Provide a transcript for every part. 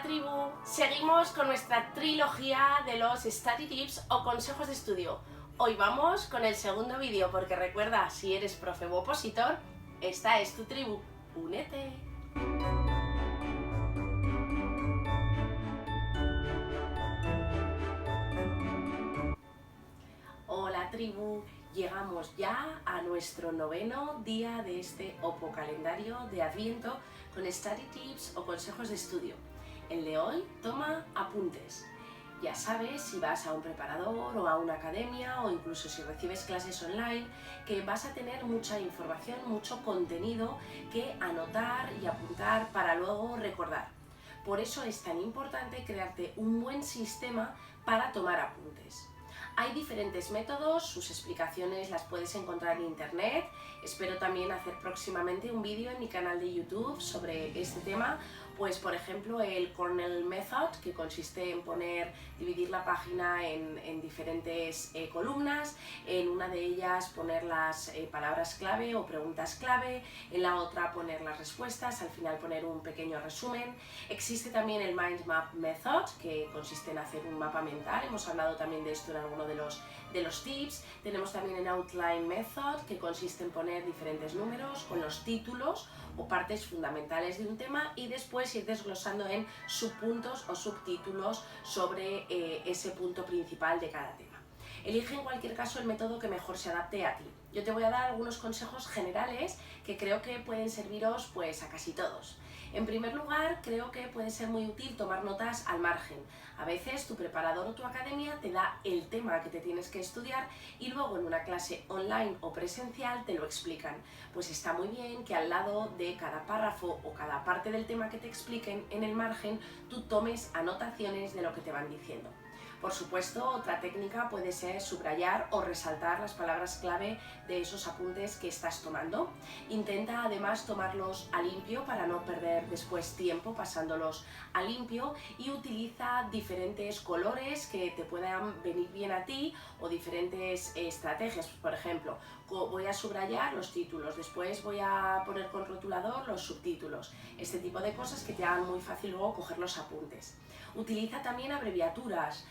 tribu, seguimos con nuestra trilogía de los study tips o consejos de estudio. Hoy vamos con el segundo vídeo porque recuerda, si eres profe u opositor, esta es tu tribu. ¡Únete! Hola tribu, llegamos ya a nuestro 9º día de este Opo calendario de Adviento con study tips o consejos de estudio. El de hoy toma apuntes. Ya sabes, si vas a un preparador o a una academia o incluso si recibes clases online, que vas a tener mucha información, mucho contenido que anotar y apuntar para luego recordar. Por eso es tan importante crearte un buen sistema para tomar apuntes. Hay diferentes métodos, sus explicaciones las puedes encontrar en internet. Espero también hacer próximamente un vídeo en mi canal de YouTube sobre este tema, pues por ejemplo el Cornell Method, que consiste en dividir la página en diferentes columnas, en una de ellas poner las palabras clave o preguntas clave, en la otra poner las respuestas, al final poner un pequeño resumen. Existe también el Mind Map Method, que consiste en hacer un mapa mental, hemos hablado también de esto en alguno de los tips. Tenemos también el Outline Method, que consiste en poner diferentes números con los títulos o partes fundamentales de un tema y después ir desglosando en subpuntos o subtítulos sobre ese punto principal de cada tema. Elige en cualquier caso el método que mejor se adapte a ti. Yo te voy a dar algunos consejos generales que creo que pueden serviros pues a casi todos. En primer lugar, creo que puede ser muy útil tomar notas al margen. A veces tu preparador o tu academia te da el tema que te tienes que estudiar y luego en una clase online o presencial te lo explican. Pues está muy bien que al lado de cada párrafo o cada parte del tema que te expliquen en el margen, tú tomes anotaciones de lo que te van diciendo. Por supuesto, otra técnica puede ser subrayar o resaltar las palabras clave de esos apuntes que estás tomando. Intenta además tomarlos a limpio para no perder después tiempo pasándolos a limpio y utiliza diferentes colores que te puedan venir bien a ti o diferentes estrategias. Por ejemplo, voy a subrayar los títulos, después voy a poner con rotulador los subtítulos. Este tipo de cosas que te hagan muy fácil luego coger los apuntes. Utiliza también abreviaturas.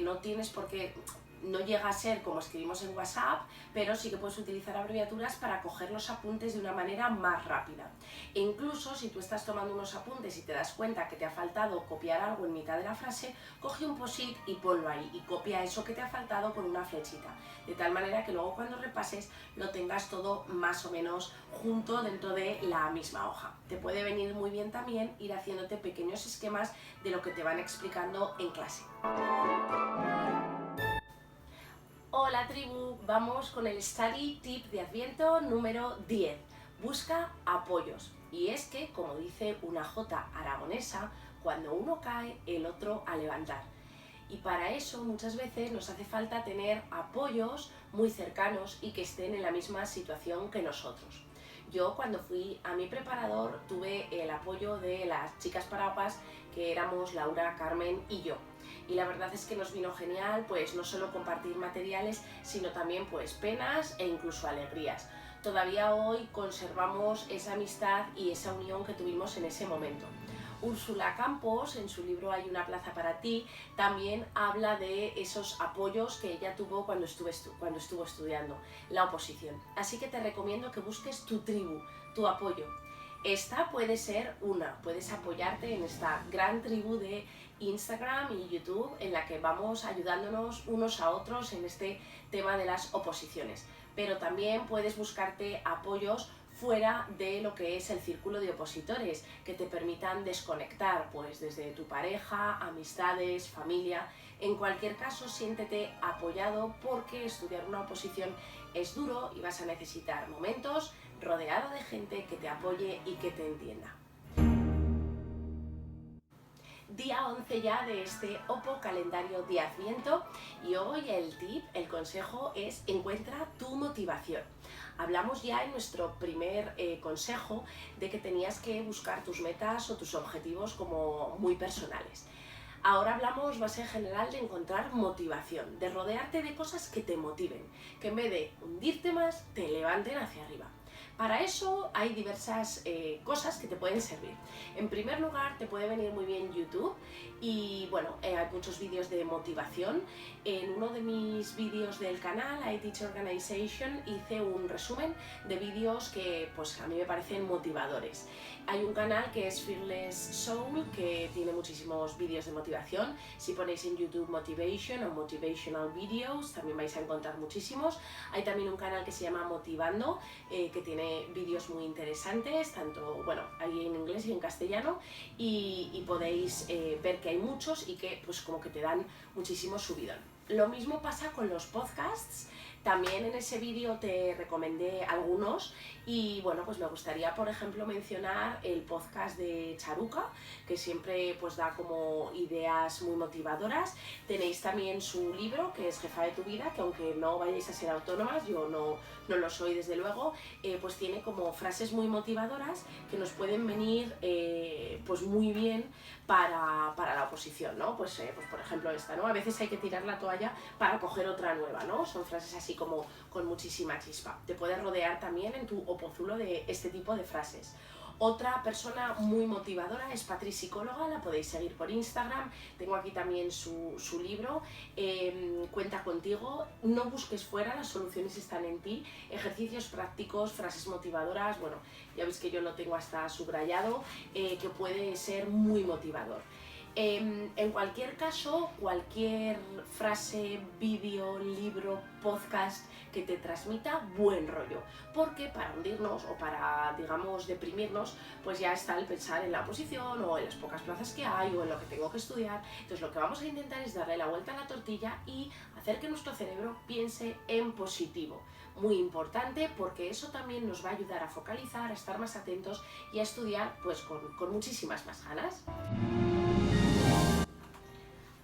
No tienes por qué, no llega a ser como escribimos en WhatsApp, pero sí que puedes utilizar abreviaturas para coger los apuntes de una manera más rápida. E incluso si tú estás tomando unos apuntes y te das cuenta que te ha faltado copiar algo en mitad de la frase, coge un post-it y ponlo ahí y copia eso que te ha faltado con una flechita, de tal manera que luego cuando repases lo tengas todo más o menos junto dentro de la misma hoja. Te puede venir muy bien también ir haciéndote pequeños esquemas de lo que te van explicando en clase. Hola tribu, vamos con el study tip de Adviento número 10. Busca apoyos. Y es que, como dice una jota aragonesa, cuando uno cae, el otro a levantar. Y para eso muchas veces nos hace falta tener apoyos muy cercanos y que estén en la misma situación que nosotros. Yo cuando fui a mi preparador tuve el apoyo de las chicas paraguas, que éramos Laura, Carmen y yo. Y la verdad es que nos vino genial, pues no solo compartir materiales, sino también pues penas e incluso alegrías. Todavía hoy conservamos esa amistad y esa unión que tuvimos en ese momento. Úrsula Campos, en su libro Hay una plaza para ti, también habla de esos apoyos que ella tuvo cuando estuvo estudiando la oposición. Así que te recomiendo que busques tu tribu, tu apoyo. Esta puede ser puedes apoyarte en esta gran tribu de Instagram y YouTube en la que vamos ayudándonos unos a otros en este tema de las oposiciones. Pero también puedes buscarte apoyos fuera de lo que es el círculo de opositores, que te permitan desconectar, pues desde tu pareja, amistades, familia. En cualquier caso, siéntete apoyado porque estudiar una oposición es duro y vas a necesitar momentos rodeado de gente que te apoye y que te entienda. Día 11 ya de este Opo calendario de Adviento y hoy el consejo es encuentra tu motivación. Hablamos ya en nuestro primer consejo de que tenías que buscar tus metas o tus objetivos como muy personales. Ahora hablamos más en general de encontrar motivación, de rodearte de cosas que te motiven, que en vez de hundirte más, te levanten hacia arriba. Para eso hay diversas cosas que te pueden servir. En primer lugar, te puede venir muy bien YouTube y bueno, hay muchos vídeos de motivación. En uno de mis vídeos del canal, I Teach Organization, hice un resumen de vídeos que pues a mí me parecen motivadores. Hay un canal que es Fearless Soul que tiene muchísimos vídeos de motivación. Si ponéis en YouTube Motivation o Motivational Videos también vais a encontrar muchísimos. Hay también un canal que se llama Motivando que tiene vídeos muy interesantes, tanto bueno, hay en inglés y en castellano y podéis ver que hay muchos y que pues como que te dan muchísimo subidón. Lo mismo pasa con los podcasts. También en ese vídeo te recomendé algunos y bueno, pues me gustaría por ejemplo mencionar el podcast de Charuca, que siempre pues da como ideas muy motivadoras. Tenéis también su libro, que es Jefa de tu vida, que aunque no vayáis a ser autónomas, yo no lo soy desde luego, pues tiene como frases muy motivadoras que nos pueden venir pues muy bien para la oposición, ¿no? Pues por ejemplo esta, ¿no? A veces hay que tirar la toalla para coger otra nueva, ¿no? Son frases así como con muchísima chispa. Te puedes rodear también en tu opozuelo de este tipo de frases. Otra persona muy motivadora es Patri Psicóloga, la podéis seguir por Instagram. Tengo aquí también su libro, Cuenta contigo, no busques fuera, las soluciones están en ti. Ejercicios prácticos, frases motivadoras, bueno, ya veis que yo lo tengo hasta subrayado, que puede ser muy motivador. En cualquier caso, cualquier frase, vídeo, libro, podcast que te transmita buen rollo, porque para hundirnos o para, digamos, deprimirnos, pues ya está el pensar en la oposición o en las pocas plazas que hay o en lo que tengo que estudiar. Entonces lo que vamos a intentar es darle la vuelta a la tortilla y hacer que nuestro cerebro piense en positivo. Muy importante porque eso también nos va a ayudar a focalizar, a estar más atentos y a estudiar pues con muchísimas más ganas.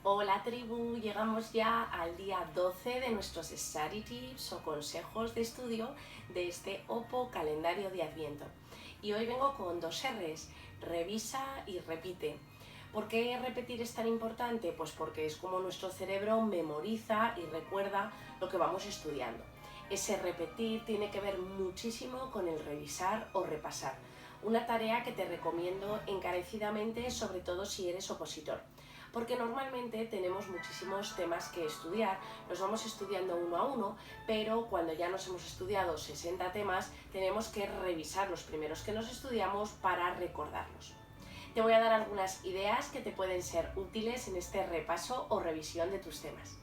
Hola tribu, llegamos ya al día 12 de nuestros Study Tips o consejos de estudio de este OPO calendario de Adviento. Y hoy vengo con dos R's, revisa y repite. ¿Por qué repetir es tan importante? Pues porque es como nuestro cerebro memoriza y recuerda lo que vamos estudiando. Ese repetir tiene que ver muchísimo con el revisar o repasar. Una tarea que te recomiendo encarecidamente, sobre todo si eres opositor. Porque normalmente tenemos muchísimos temas que estudiar, los vamos estudiando uno a uno, pero cuando ya nos hemos estudiado 60 temas, tenemos que revisar los primeros que nos estudiamos para recordarlos. Te voy a dar algunas ideas que te pueden ser útiles en este repaso o revisión de tus temas.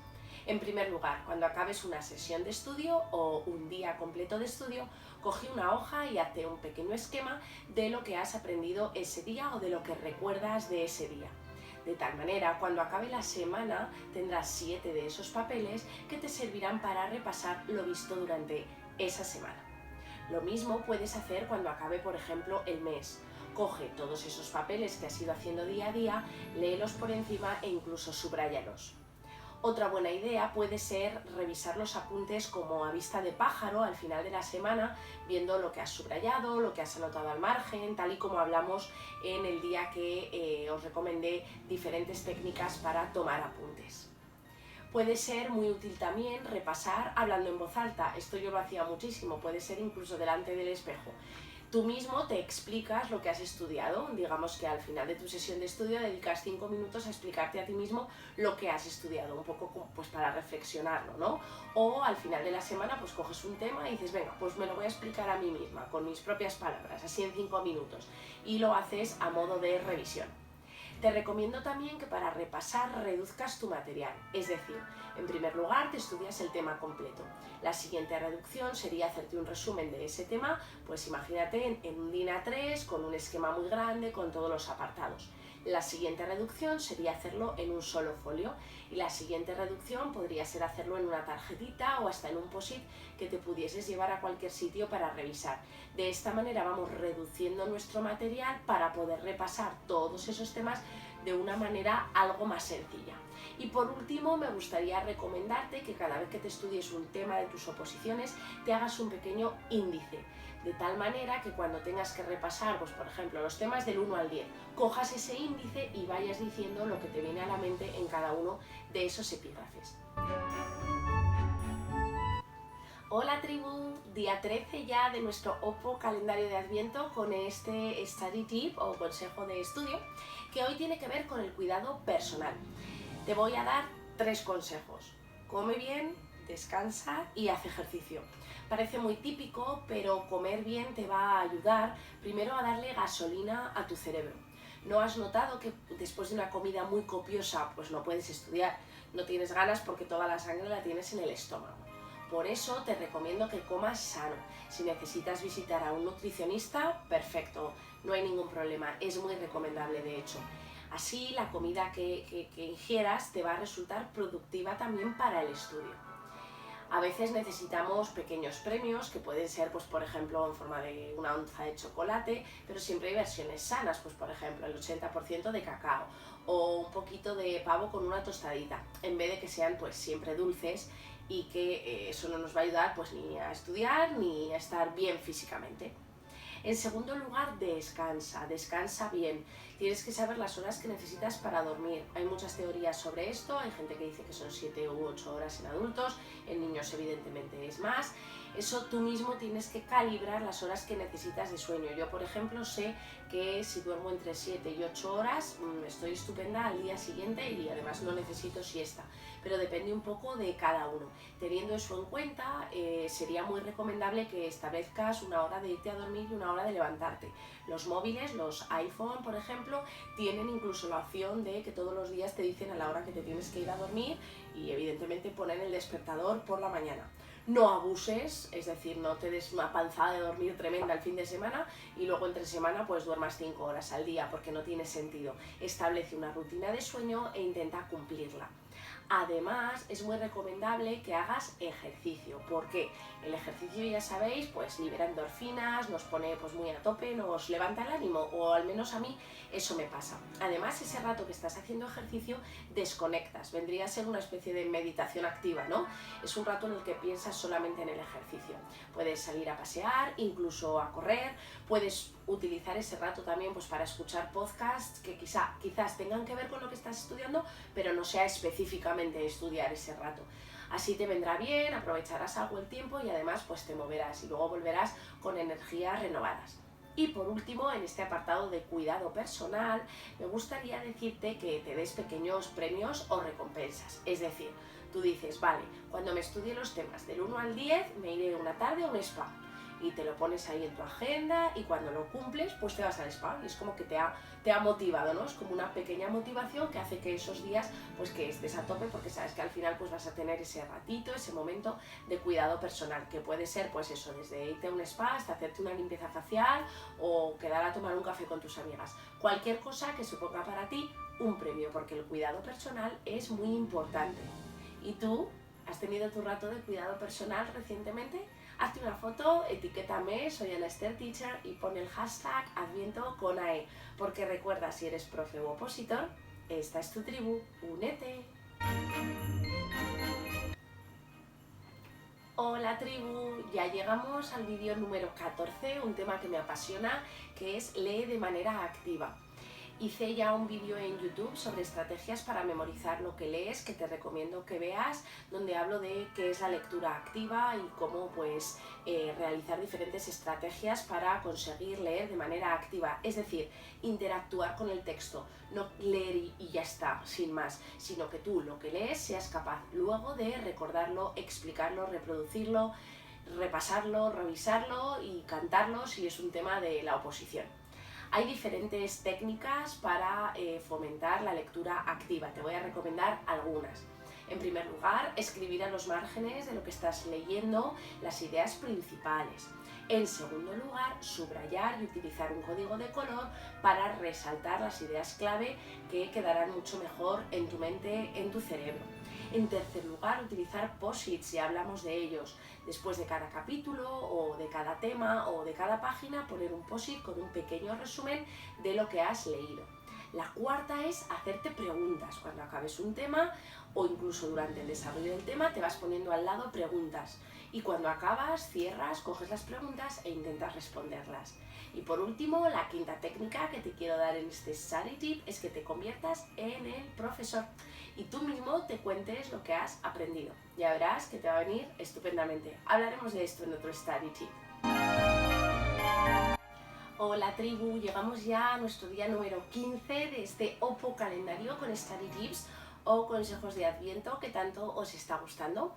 En primer lugar, cuando acabes una sesión de estudio o un día completo de estudio, coge una hoja y hazte un pequeño esquema de lo que has aprendido ese día o de lo que recuerdas de ese día. De tal manera, cuando acabe la semana, tendrás 7 de esos papeles que te servirán para repasar lo visto durante esa semana. Lo mismo puedes hacer cuando acabe, por ejemplo, el mes. Coge todos esos papeles que has ido haciendo día a día, léelos por encima e incluso subráyalos. Otra buena idea puede ser revisar los apuntes como a vista de pájaro al final de la semana, viendo lo que has subrayado, lo que has anotado al margen, tal y como hablamos en el día que os recomendé diferentes técnicas para tomar apuntes. Puede ser muy útil también repasar hablando en voz alta. Esto yo lo hacía muchísimo, puede ser incluso delante del espejo. Tú mismo te explicas lo que has estudiado, digamos que al final de tu sesión de estudio dedicas 5 minutos a explicarte a ti mismo lo que has estudiado, un poco pues para reflexionarlo, ¿no? O al final de la semana pues coges un tema y dices, venga, pues me lo voy a explicar a mí misma, con mis propias palabras, así en 5 minutos, y lo haces a modo de revisión. Te recomiendo también que para repasar reduzcas tu material, es decir, en primer lugar te estudias el tema completo. La siguiente reducción sería hacerte un resumen de ese tema, pues imagínate en un DIN A3 con un esquema muy grande con todos los apartados. La siguiente reducción sería hacerlo en un solo folio y la siguiente reducción podría ser hacerlo en una tarjetita o hasta en un post-it que te pudieses llevar a cualquier sitio para revisar. De esta manera vamos reduciendo nuestro material para poder repasar todos esos temas de una manera algo más sencilla. Y por último, me gustaría recomendarte que cada vez que te estudies un tema de tus oposiciones, te hagas un pequeño índice, de tal manera que cuando tengas que repasar, pues por ejemplo, los temas del 1 al 10, cojas ese índice y vayas diciendo lo que te viene a la mente en cada uno de esos epígrafes. Hola tribu, día 13 ya de nuestro OPO calendario de Adviento con este study tip o consejo de estudio que hoy tiene que ver con el cuidado personal. Te voy a dar 3 consejos. Come bien, descansa y haz ejercicio. Parece muy típico, pero comer bien te va a ayudar primero a darle gasolina a tu cerebro. ¿No has notado que después de una comida muy copiosa pues no puedes estudiar? No tienes ganas porque toda la sangre la tienes en el estómago. Por eso te recomiendo que comas sano. Si necesitas visitar a un nutricionista, perfecto, no hay ningún problema, es muy recomendable de hecho. Así la comida que ingieras te va a resultar productiva también para el estudio. A veces necesitamos pequeños premios que pueden ser, pues por ejemplo, en forma de una onza de chocolate, pero siempre hay versiones sanas, pues por ejemplo el 80% de cacao o un poquito de pavo con una tostadita, en vez de que sean pues siempre dulces y que eso no nos va a ayudar pues ni a estudiar ni a estar bien físicamente. En segundo lugar, descansa bien. Tienes que saber las horas que necesitas para dormir. Hay muchas teorías sobre esto, hay gente que dice que son 7 u 8 horas en adultos, en niños evidentemente es más. Eso tú mismo tienes que calibrar las horas que necesitas de sueño. Yo, por ejemplo, sé que si duermo entre 7 y 8 horas, estoy estupenda al día siguiente y además no necesito siesta. Pero depende un poco de cada uno. Teniendo eso en cuenta, sería muy recomendable que establezcas una hora de irte a dormir y una hora de levantarte. Los móviles, los iPhone, por ejemplo, tienen incluso la opción de que todos los días te dicen a la hora que te tienes que ir a dormir y evidentemente ponen el despertador por la mañana. No abuses, es decir, no te des una panzada de dormir tremenda el fin de semana y luego entre semana pues duermas 5 horas al día porque no tiene sentido. Establece una rutina de sueño e intenta cumplirla. Además, es muy recomendable que hagas ejercicio, porque el ejercicio, ya sabéis, pues libera endorfinas, nos pone pues muy a tope, nos levanta el ánimo, o al menos a mí eso me pasa. Además, ese rato que estás haciendo ejercicio, desconectas, vendría a ser una especie de meditación activa, ¿no? Es un rato en el que piensas solamente en el ejercicio. Puedes salir a pasear, incluso a correr, puedes utilizar ese rato también pues para escuchar podcasts que quizás tengan que ver con lo que estás estudiando, pero no sea específicamente estudiar ese rato. Así te vendrá bien, aprovecharás algo el tiempo y además pues te moverás y luego volverás con energías renovadas. Y por último, en este apartado de cuidado personal, me gustaría decirte que te des pequeños premios o recompensas. Es decir, tú dices, vale, cuando me estudie los temas del 1 al 10 me iré una tarde a un spa. Y te lo pones ahí en tu agenda y cuando lo cumples pues te vas al spa y es como que te ha motivado, ¿no? Es como una pequeña motivación que hace que esos días pues que estés a tope porque sabes que al final pues vas a tener ese ratito, ese momento de cuidado personal que puede ser pues eso, desde irte a un spa hasta hacerte una limpieza facial o quedar a tomar un café con tus amigas. Cualquier cosa que suponga para ti un premio porque el cuidado personal es muy importante. ¿Y tú? ¿Has tenido tu rato de cuidado personal recientemente? Hazte una foto, etiquétame, soy Ana Esther Teacher y pon el hashtag Adviento con AE, porque recuerda, si eres profe u opositor, esta es tu tribu, únete. Hola tribu, ya llegamos al vídeo número 14, un tema que me apasiona, que es lee de manera activa. Hice ya un vídeo en YouTube sobre estrategias para memorizar lo que lees, que te recomiendo que veas, donde hablo de qué es la lectura activa y cómo pues realizar diferentes estrategias para conseguir leer de manera activa, es decir, interactuar con el texto, no leer y ya está, sin más, sino que tú lo que lees seas capaz luego de recordarlo, explicarlo, reproducirlo, repasarlo, revisarlo y cantarlo si es un tema de la oposición. Hay diferentes técnicas para fomentar la lectura activa. Te voy a recomendar algunas. En primer lugar, escribir a los márgenes de lo que estás leyendo las ideas principales. En segundo lugar, subrayar y utilizar un código de color para resaltar las ideas clave que quedarán mucho mejor en tu mente, en tu cerebro. En tercer lugar, utilizar post-its, ya hablamos de ellos. Después de cada capítulo o de cada tema o de cada página, poner un post-it con un pequeño resumen de lo que has leído. La cuarta es hacerte preguntas. Cuando acabes un tema o incluso durante el desarrollo del tema te vas poniendo al lado preguntas. Y cuando acabas, cierras, coges las preguntas e intentas responderlas. Y por último, la quinta técnica que te quiero dar en este study tip es que te conviertas en el profesor y tú mismo te cuentes lo que has aprendido. Ya verás que te va a venir estupendamente. Hablaremos de esto en otro study tip. Hola tribu, llegamos ya a nuestro día número 15 de este Oppo calendario con study tips o consejos de Adviento que tanto os está gustando.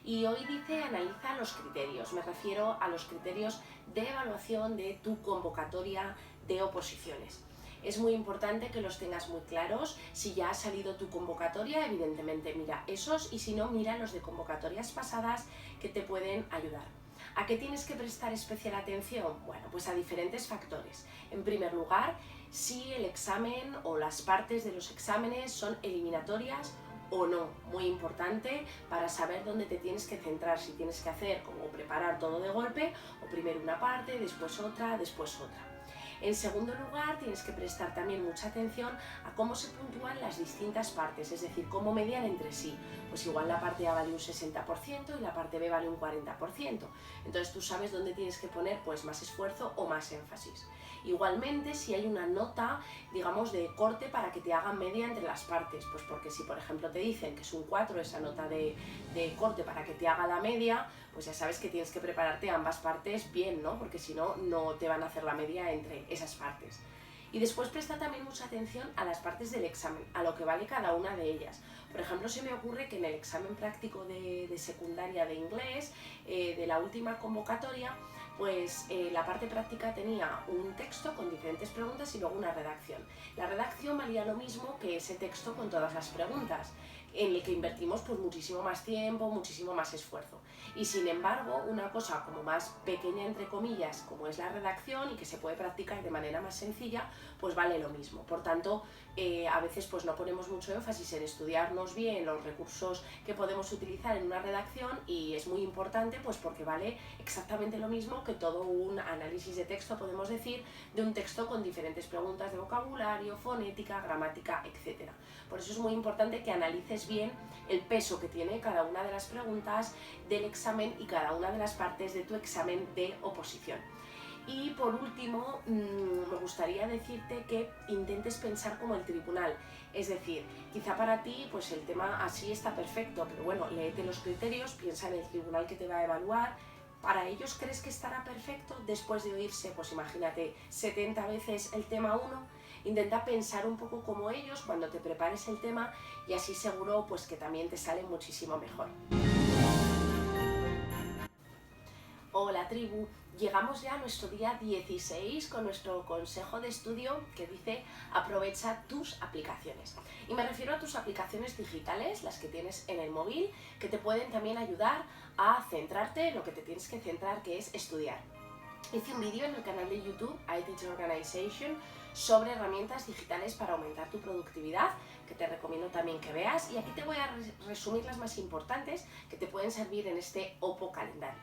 Y hoy dice analiza los criterios, me refiero a los criterios de evaluación de tu convocatoria de oposiciones. Es muy importante que los tengas muy claros. Si ya ha salido tu convocatoria, evidentemente mira esos, y si no, mira los de convocatorias pasadas que te pueden ayudar. ¿A qué tienes que prestar especial atención? Bueno, pues a diferentes factores. En primer lugar, si el examen o las partes de los exámenes son eliminatorias o no, muy importante para saber dónde te tienes que centrar, si tienes que hacer como preparar todo de golpe o primero una parte, después otra, después otra. En segundo lugar, tienes que prestar también mucha atención a cómo se puntúan las distintas partes, es decir, cómo median entre sí. Pues igual la parte A vale un 60% y la parte B vale un 40%. Entonces tú sabes dónde tienes que poner pues más esfuerzo o más énfasis. Igualmente, si hay una nota, digamos, de corte para que te hagan media entre las partes, pues porque si por ejemplo te dicen que es un 4 esa nota de corte para que te haga la media, pues ya sabes que tienes que prepararte ambas partes bien, ¿no? Porque si no, no te van a hacer la media entre esas partes. Y después presta también mucha atención a las partes del examen, a lo que vale cada una de ellas. Por ejemplo, se me ocurre que en el examen práctico de secundaria de inglés, de la última convocatoria, pues la parte práctica tenía un texto con diferentes preguntas y luego una redacción. La redacción valía lo mismo que ese texto con todas las preguntas, en el que invertimos pues muchísimo más tiempo, muchísimo más esfuerzo. Y sin embargo, una cosa como más pequeña entre comillas, como es la redacción y que se puede practicar de manera más sencilla, pues vale lo mismo. Por tanto, a veces pues no ponemos mucho énfasis en estudiarnos bien los recursos que podemos utilizar en una redacción, y es muy importante pues porque vale exactamente lo mismo que todo un análisis de texto, podemos decir, de un texto con diferentes preguntas de vocabulario, fonética, gramática, etc. Por eso es muy importante que analices bien el peso que tiene cada una de las preguntas del examen y cada una de las partes de tu examen de oposición. Y por último, me gustaría decirte que intentes pensar como el tribunal, es decir, quizá para ti pues el tema así está perfecto, pero bueno, léete los criterios, piensa en el tribunal que te va a evaluar. ¿Para ellos crees que estará perfecto después de oírse, pues imagínate, 70 veces el tema 1? Intenta pensar un poco como ellos cuando te prepares el tema, y así seguro pues que también te sale muchísimo mejor. Hola tribu, llegamos ya a nuestro día 16 con nuestro consejo de estudio que dice aprovecha tus aplicaciones. Y me refiero a tus aplicaciones digitales, las que tienes en el móvil, que te pueden también ayudar a centrarte en lo que te tienes que centrar, que es estudiar. Hice un vídeo en el canal de YouTube iTeach Organization sobre herramientas digitales para aumentar tu productividad, que te recomiendo también que veas, y aquí te voy a resumir las más importantes que te pueden servir en este Oppo calendario.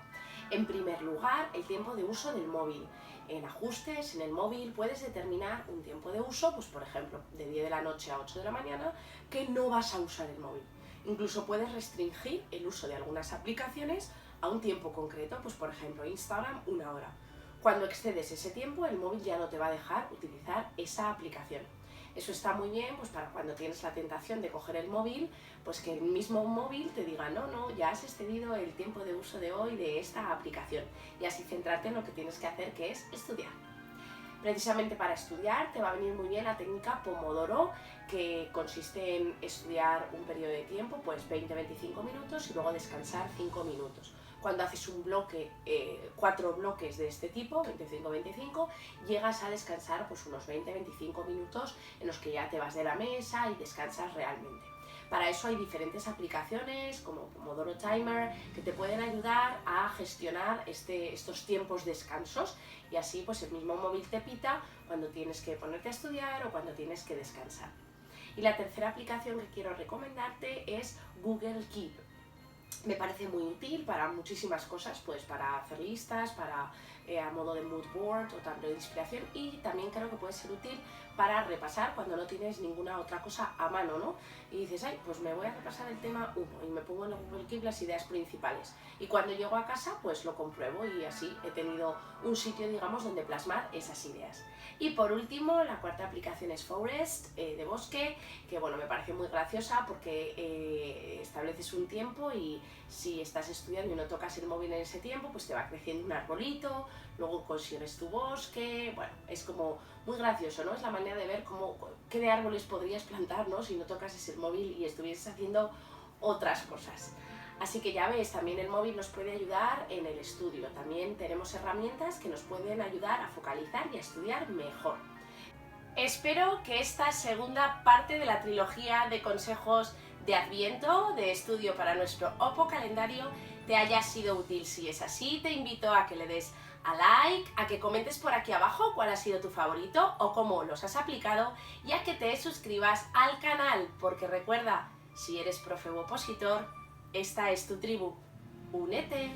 En primer lugar, el tiempo de uso del móvil. En ajustes, en el móvil, puedes determinar un tiempo de uso, pues por ejemplo, de 10 de la noche a 8 de la mañana, que no vas a usar el móvil. Incluso puedes restringir el uso de algunas aplicaciones a un tiempo concreto, pues por ejemplo, Instagram, 1 hora. Cuando excedes ese tiempo, el móvil ya no te va a dejar utilizar esa aplicación. Eso está muy bien pues para cuando tienes la tentación de coger el móvil, pues que el mismo móvil te diga no, ya has excedido el tiempo de uso de hoy de esta aplicación, y así centrarte en lo que tienes que hacer, que es estudiar. Precisamente para estudiar te va a venir muy bien la técnica Pomodoro, que consiste en estudiar un periodo de tiempo, pues 20-25 minutos y luego descansar 5 minutos. Cuando haces un bloque, 4 bloques de este tipo, 25-25, llegas a descansar pues unos 20-25 minutos en los que ya te vas de la mesa y descansas realmente. Para eso hay diferentes aplicaciones como Pomodoro Timer que te pueden ayudar a gestionar estos tiempos de descansos, y así pues el mismo móvil te pita cuando tienes que ponerte a estudiar o cuando tienes que descansar. Y la tercera aplicación que quiero recomendarte es Google Keep. Me parece muy útil para muchísimas cosas, pues para hacer listas, para a modo de mood board o tablero de inspiración, y también creo que puede ser útil para repasar cuando no tienes ninguna otra cosa a mano, ¿no? Y dices, ay, pues me voy a repasar el tema 1 y me pongo en el Google Keep las ideas principales. Y cuando llego a casa, pues lo compruebo y así he tenido un sitio, digamos, donde plasmar esas ideas. Y por último, la cuarta aplicación es Forest, de bosque, que bueno, me parece muy graciosa porque estableces un tiempo y si estás estudiando y no tocas el móvil en ese tiempo, pues te va creciendo un arbolito, luego consigues tu bosque, bueno, es como muy gracioso, ¿no? Es la manera de ver qué de árboles podrías plantar, ¿no? Si no tocases el móvil y estuvieses haciendo otras cosas. Así que ya ves, también el móvil nos puede ayudar en el estudio. También tenemos herramientas que nos pueden ayudar a focalizar y a estudiar mejor. Espero que esta segunda parte de la trilogía de consejos de Adviento, de estudio para nuestro Oppo calendario, te haya sido útil. Si es así, te invito a que le des a like, a que comentes por aquí abajo cuál ha sido tu favorito o cómo los has aplicado, y a que te suscribas al canal, porque recuerda, si eres profe u opositor, esta es tu tribu. ¡Únete!